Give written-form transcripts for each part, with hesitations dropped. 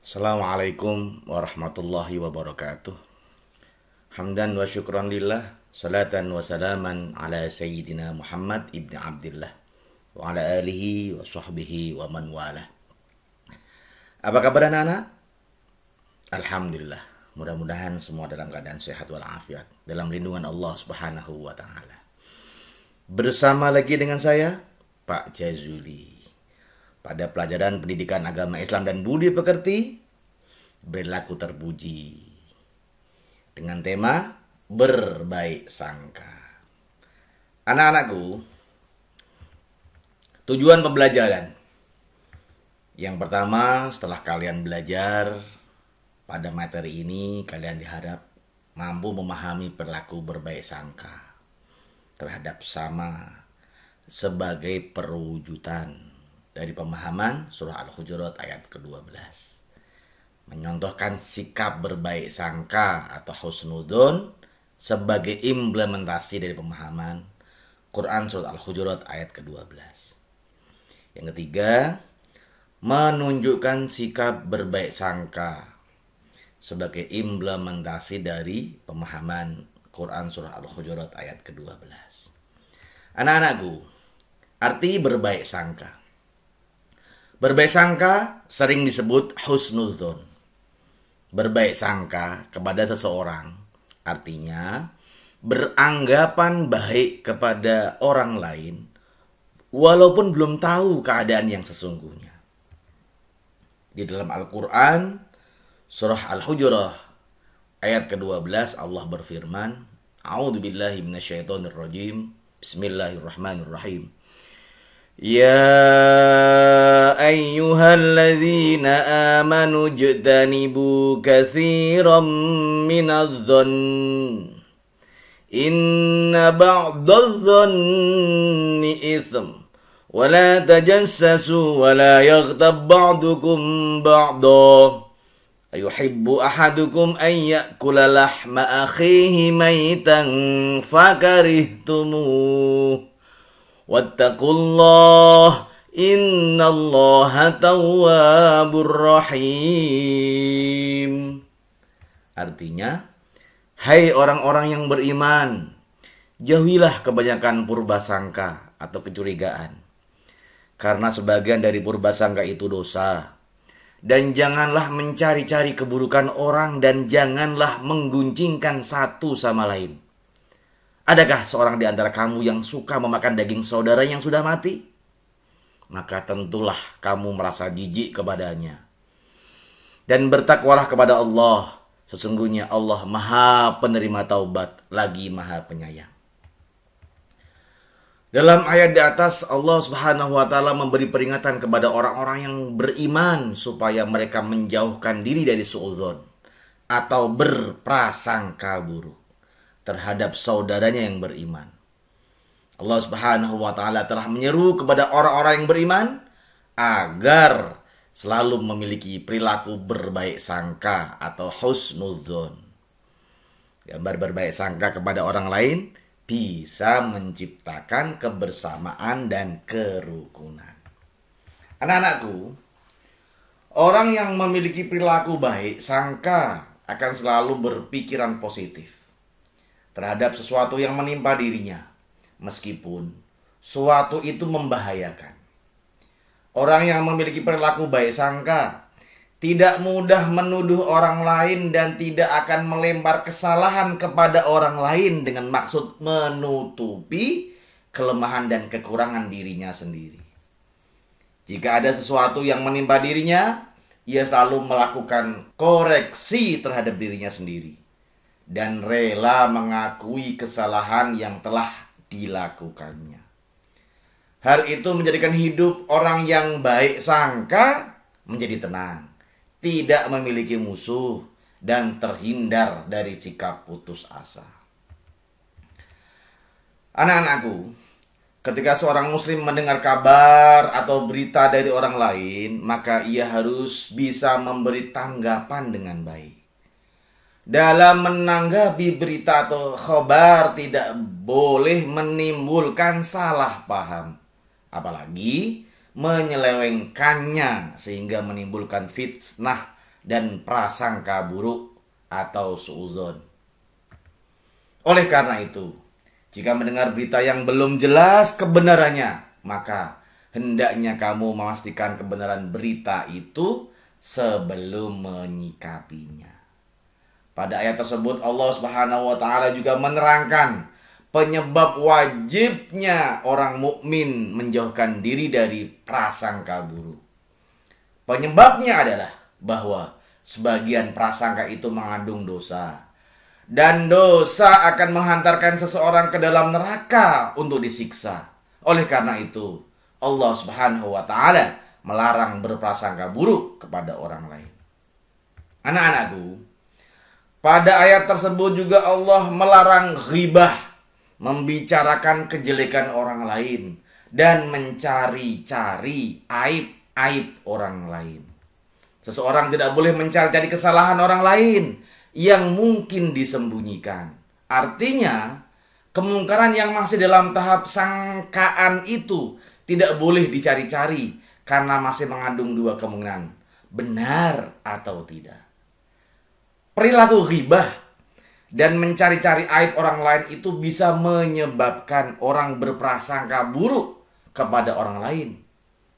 Assalamualaikum warahmatullahi wabarakatuh. Hamdan wa syukran lillah, salatan wa salaman ala sayyidina Muhammad ibn Abdullah wa ala alihi wa sahbihi wa man walah. Apa kabar anak-anak? Alhamdulillah. Mudah-mudahan semua dalam keadaan sehat walafiat, dalam lindungan Allah Subhanahu wa taala. Bersama lagi dengan saya, Pak Jazuli, pada pelajaran pendidikan agama Islam dan budi pekerti, berlaku terpuji, dengan tema berbaik sangka. Anak-anakku, tujuan pembelajaran yang pertama, setelah kalian belajar pada materi ini, kalian diharap mampu memahami perilaku berbaik sangka terhadap sama sebagai perwujudan dari pemahaman surah Al-Hujurat ayat ke-12. Menyontohkan sikap berbaik sangka atau husnudzon sebagai implementasi dari pemahaman Quran surah Al-Hujurat ayat ke-12. Yang ketiga, menunjukkan sikap berbaik sangka sebagai implementasi dari pemahaman Quran surah Al-Hujurat ayat ke-12. Anak-anakku, arti berbaik sangka. Berbaik sangka sering disebut husnudzon. Berbaik sangka kepada seseorang artinya beranggapan baik kepada orang lain walaupun belum tahu keadaan yang sesungguhnya. Di dalam Al-Quran surah Al-Hujurat ayat ke-12 Allah berfirman, A'udzubillahi minasyaitonirrajim, Bismillahirrahmanirrahim. Ya ayyuhalladzina amanu ijtanibu katsiran minadh-dhann inna ba'dadh-dhanni itsm wa la tajassasu wa la yaghtab ba'dukum ba'da ayuhibbu ahadukum an ya'kula lahma akhihi maytan fakarihtumuh wattaqullah innallaha tawwabur rahim. Artinya, hai orang-orang yang beriman, jauhilah kebanyakan purbasangka atau kecurigaan, karena sebagian dari purbasangka itu dosa. Dan janganlah mencari-cari keburukan orang, dan janganlah mengguncingkan satu sama lain. Adakah seorang di antara kamu yang suka memakan daging saudara yang sudah mati? Maka tentulah kamu merasa jijik kepadanya. Dan bertakwalah kepada Allah. Sesungguhnya Allah Maha Penerima Taubat, lagi Maha Penyayang. Dalam ayat di atas, Allah Subhanahu wa taala memberi peringatan kepada orang-orang yang beriman supaya mereka menjauhkan diri dari suudzon atau berprasangka buruk terhadap saudaranya yang beriman. Allah Subhanahu wa taala telah menyeru kepada orang-orang yang beriman agar selalu memiliki perilaku berbaik sangka atau husnudzon. Gambar berbaik sangka kepada orang lain bisa menciptakan kebersamaan dan kerukunan. Anak-anakku, orang yang memiliki perilaku baik sangka akan selalu berpikiran positif terhadap sesuatu yang menimpa dirinya, meskipun suatu itu membahayakan. Orang yang memiliki perilaku baik sangka tidak mudah menuduh orang lain dan tidak akan melempar kesalahan kepada orang lain dengan maksud menutupi kelemahan dan kekurangan dirinya sendiri. Jika ada sesuatu yang menimpa dirinya, ia selalu melakukan koreksi terhadap dirinya sendiri dan rela mengakui kesalahan yang telah dilakukannya. Hal itu menjadikan hidup orang yang baik sangka menjadi tenang, tidak memiliki musuh, dan terhindar dari sikap putus asa. Anak-anakku, ketika seorang muslim mendengar kabar atau berita dari orang lain, maka ia harus bisa memberi tanggapan dengan baik. Dalam menanggapi berita atau khabar tidak boleh menimbulkan salah paham, apalagi menyelewengkannya sehingga menimbulkan fitnah dan prasangka buruk atau suudzon. Oleh karena itu, jika mendengar berita yang belum jelas kebenarannya, maka hendaknya kamu memastikan kebenaran berita itu sebelum menyikapinya. Pada ayat tersebut Allah Subhanahu wa taala juga menerangkan penyebab wajibnya orang mukmin menjauhkan diri dari prasangka buruk. Penyebabnya adalah bahwa sebagian prasangka itu mengandung dosa. Dan dosa akan menghantarkan seseorang ke dalam neraka untuk disiksa. Oleh karena itu, Allah Subhanahu wa taala melarang berprasangka buruk kepada orang lain. Anak-anakku, pada ayat tersebut juga Allah melarang ghibah, membicarakan kejelekan orang lain, dan mencari-cari aib-aib orang lain. Seseorang tidak boleh mencari-cari kesalahan orang lain yang mungkin disembunyikan. Artinya, kemungkaran yang masih dalam tahap sangkaan itu tidak boleh dicari-cari karena masih mengandung dua kemungkinan, benar atau tidak. Perilaku ghibah dan mencari-cari aib orang lain itu bisa menyebabkan orang berprasangka buruk kepada orang lain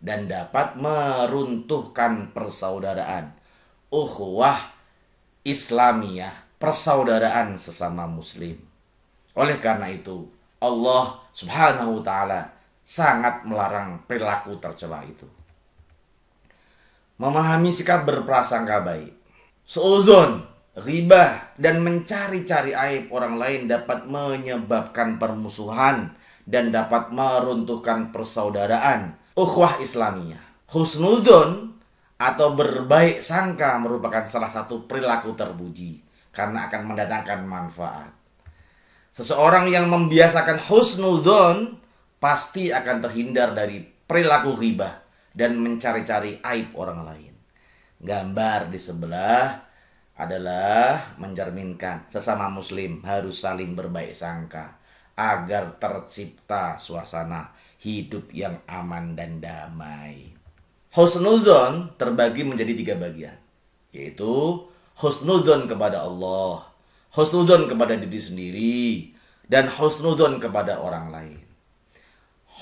dan dapat meruntuhkan persaudaraan, ukhuwah Islamiyah, persaudaraan sesama muslim. Oleh karena itu, Allah Subhanahu wa taala sangat melarang perilaku tercela itu. Memahami sikap berprasangka baik, suudzon, ghibah, dan mencari-cari aib orang lain dapat menyebabkan permusuhan dan dapat meruntuhkan persaudaraan, ukhuwah Islamiyah. Husnudzon atau berbaik sangka merupakan salah satu perilaku terpuji karena akan mendatangkan manfaat. Seseorang yang membiasakan husnudzon pasti akan terhindar dari perilaku ghibah dan mencari-cari aib orang lain. Gambar di sebelah adalah mencerminkan sesama muslim harus saling berbaik sangka agar tercipta suasana hidup yang aman dan damai. Husnudzon terbagi menjadi 3 bagian, yaitu husnudzon kepada Allah, husnudzon kepada diri sendiri, dan husnudzon kepada orang lain.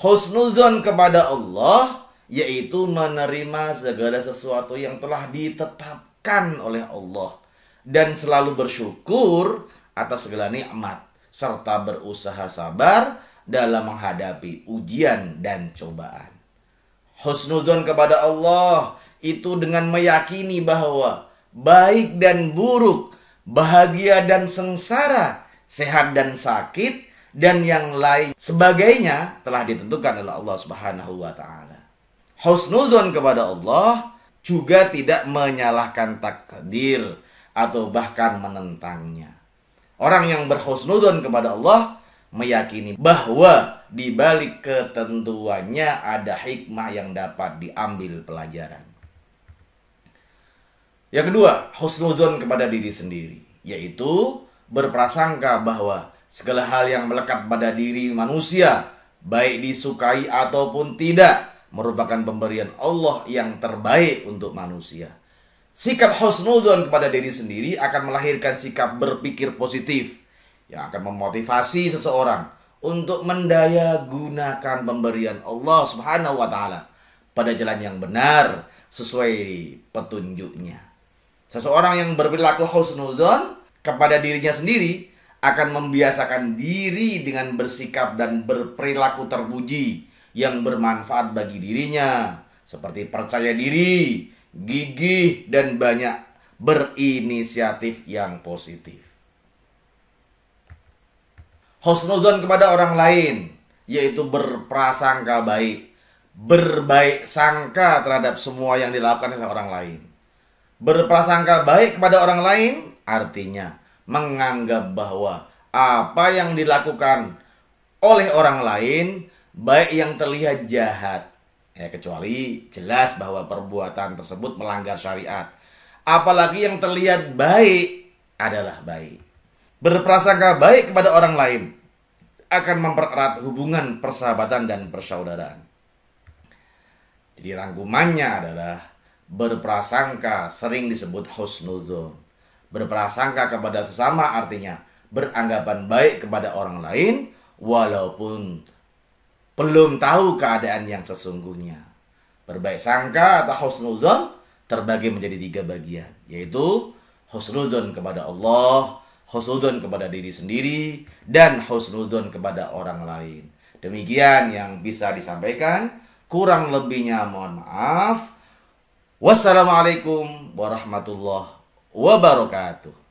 Husnudzon kepada Allah yaitu menerima segala sesuatu yang telah ditetapkan oleh Allah dan selalu bersyukur atas segala nikmat serta berusaha sabar dalam menghadapi ujian dan cobaan. Husnudzon kepada Allah itu dengan meyakini bahwa baik dan buruk, bahagia dan sengsara, sehat dan sakit, dan yang lain sebagainya telah ditentukan oleh Allah Subhanahu wa taala. Husnudzon kepada Allah juga tidak menyalahkan takdir atau bahkan menentangnya. Orang yang berhusnudzon kepada Allah meyakini bahwa di balik ketentuannya ada hikmah yang dapat diambil pelajaran. Yang kedua, husnudzon kepada diri sendiri, yaitu berprasangka bahwa segala hal yang melekat pada diri manusia, baik disukai ataupun tidak, merupakan pemberian Allah yang terbaik untuk manusia. Sikap husnudzon kepada diri sendiri akan melahirkan sikap berpikir positif yang akan memotivasi seseorang untuk mendaya gunakan pemberian Allah Subhanahu wa taala pada jalan yang benar sesuai petunjuknya. Seseorang yang berperilaku husnudzon kepada dirinya sendiri akan membiasakan diri dengan bersikap dan berperilaku terpuji yang bermanfaat bagi dirinya, seperti percaya diri, gigih, dan banyak berinisiatif yang positif. Husnudzon kepada orang lain, yaitu berprasangka baik, berbaik sangka terhadap semua yang dilakukan oleh orang lain. Berprasangka baik kepada orang lain artinya menganggap bahwa apa yang dilakukan oleh orang lain, baik yang terlihat jahat, kecuali jelas bahwa perbuatan tersebut melanggar syariat, apalagi yang terlihat baik adalah baik. Berprasangka baik kepada orang lain akan mempererat hubungan persahabatan dan persaudaraan. Jadi rangkumannya adalah Berprasangka sering disebut husnudzon. Berprasangka kepada sesama artinya beranggapan baik kepada orang lain walaupun belum tahu keadaan yang sesungguhnya. Berbaik sangka atau husnudzon terbagi menjadi 3 bagian, yaitu husnudzon kepada Allah, husnudzon kepada diri sendiri, dan husnudzon kepada orang lain. Demikian yang bisa disampaikan. Kurang lebihnya mohon maaf. Wassalamualaikum warahmatullahi wabarakatuh.